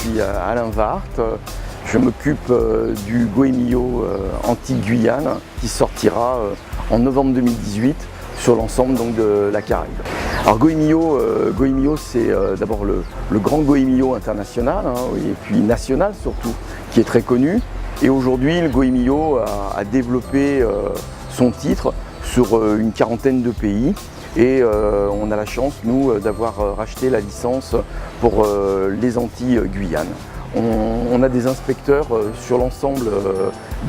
suis Alain Wart. Je m'occupe du Goemio Antilles-Guyane qui sortira en novembre 2018 sur l'ensemble de la Caraïbe. Alors Goemio c'est d'abord le grand Goemio international et puis national surtout qui est très connu. Et aujourd'hui le Goemio a développé son titre sur une quarantaine de pays. Et on a la chance, nous, d'avoir racheté la licence pour les Antilles-Guyane. On a des inspecteurs sur l'ensemble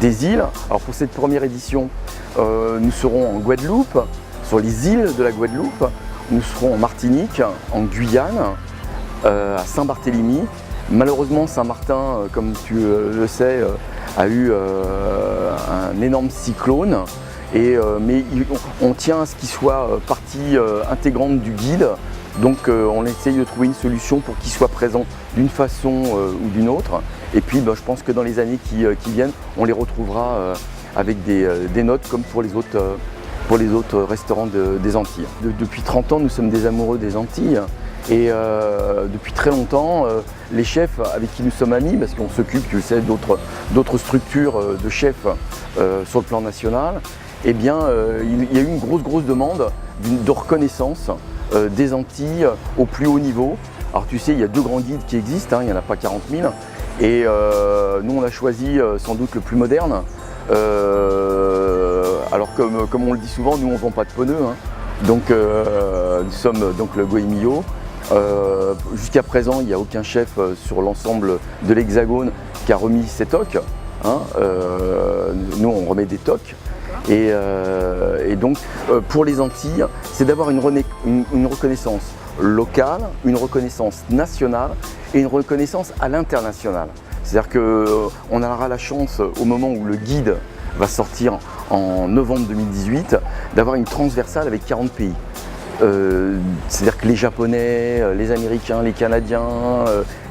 des îles. Alors pour cette première édition, nous serons en Guadeloupe, sur les îles de la Guadeloupe. Nous serons en Martinique, en Guyane, à Saint-Barthélemy. Malheureusement, Saint-Martin, comme tu le sais, a eu un énorme cyclone. Mais on tient à ce qu'il soit partie intégrante du guide, donc on essaye de trouver une solution pour qu'il soit présent d'une façon ou d'une autre. Et puis je pense que dans les années qui viennent, on les retrouvera avec des notes comme pour les autres restaurants des Antilles. Depuis 30 ans, nous sommes des amoureux des Antilles. Et depuis très longtemps, les chefs avec qui nous sommes amis, parce qu'on s'occupe, tu le sais, d'autres structures de chefs sur le plan national, eh bien, il y a eu une grosse demande de reconnaissance des Antilles au plus haut niveau. Alors tu sais, il y a deux grands guides qui existent, il n'y en a pas 40 000. Et nous, on a choisi sans doute le plus moderne. Alors comme on le dit souvent, nous, on ne vend pas de pneus. Donc nous sommes donc le Goemio. Jusqu'à présent, il n'y a aucun chef sur l'ensemble de l'Hexagone qui a remis ses toques. Nous, on remet des toques. Et donc, pour les Antilles, c'est d'avoir une reconnaissance locale, une reconnaissance nationale et une reconnaissance à l'international. C'est-à-dire qu'on aura la chance, au moment où le guide va sortir en novembre 2018, d'avoir une transversale avec 40 pays. C'est-à-dire que les Japonais, les Américains, les Canadiens,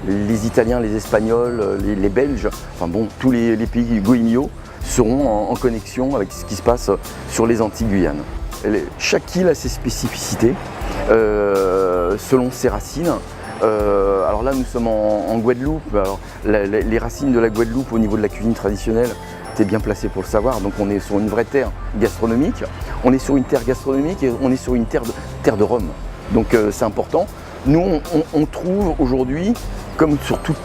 les Italiens, les Espagnols, les Belges, enfin bon, tous les pays Goemio seront en connexion avec ce qui se passe sur les Antilles-Guyane. Chaque île a ses spécificités selon ses racines. Alors là, nous sommes en Guadeloupe. Alors, les racines de la Guadeloupe au niveau de la cuisine traditionnelle, tu es bien placé pour le savoir. Donc on est sur une vraie terre gastronomique. On est sur une terre gastronomique et on est sur une terre de Rome. Donc c'est important. Nous, on trouve aujourd'hui, comme sur toutes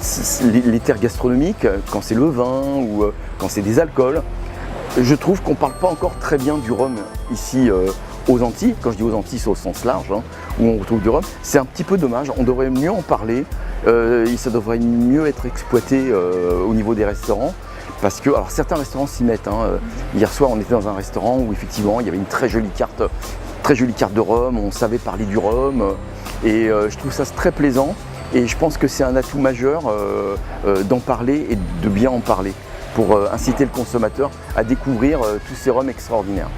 les terres gastronomiques, quand c'est le vin ou quand c'est des alcools, je trouve qu'on ne parle pas encore très bien du rhum ici aux Antilles. Quand je dis aux Antilles, c'est au sens large, où on retrouve du rhum. C'est un petit peu dommage, on devrait mieux en parler, ça devrait mieux être exploité au niveau des restaurants. Parce que, alors certains restaurants s'y mettent. Hier soir, on était dans un restaurant où effectivement il y avait une très jolie carte de rhum, on savait parler du rhum. Et je trouve ça très plaisant. Et je pense que c'est un atout majeur d'en parler et de bien en parler pour inciter le consommateur à découvrir tous ces rhums extraordinaires.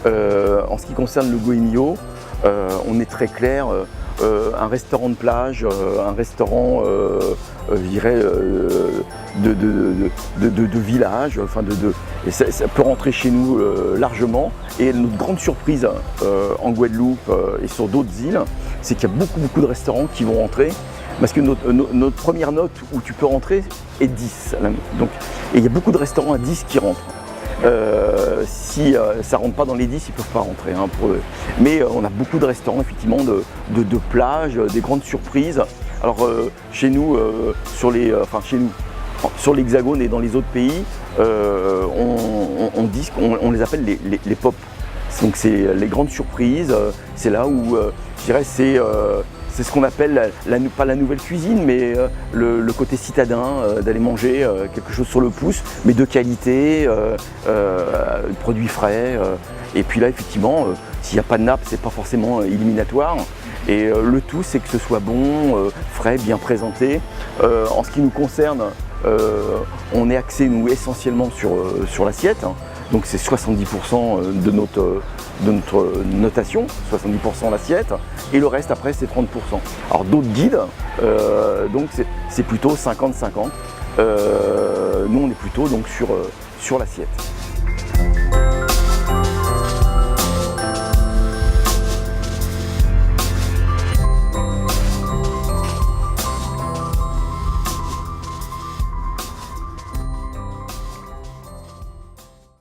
En ce qui concerne le Goemio, on est très clair, un restaurant de plage, un restaurant, je dirais, de village, enfin et ça peut rentrer chez nous largement. Et notre grande surprise en Guadeloupe et sur d'autres îles, c'est qu'il y a beaucoup de restaurants qui vont rentrer. Parce que notre première note où tu peux rentrer est 10. Donc, et il y a beaucoup de restaurants à 10 qui rentrent. Si ça ne rentre pas dans les 10, ils ne peuvent pas rentrer. Mais on a beaucoup de restaurants effectivement de plage, des grandes surprises. Alors chez nous, sur l'Hexagone et dans les autres pays, on les appelle les pop. Donc c'est les grandes surprises. C'est là où je dirais c'est ce qu'on appelle, pas la nouvelle cuisine, mais le côté citadin, d'aller manger quelque chose sur le pouce, mais de qualité, produits frais. Et puis là, effectivement, s'il n'y a pas de nappe, c'est pas forcément éliminatoire. Et le tout, c'est que ce soit bon, frais, bien présenté. En ce qui nous concerne, on est axé, nous, essentiellement sur l'assiette. Donc c'est 70% de notre notation, 70% l'assiette, et le reste après c'est 30%. Alors d'autres guides, donc c'est plutôt 50-50. Nous on est plutôt donc sur l'assiette.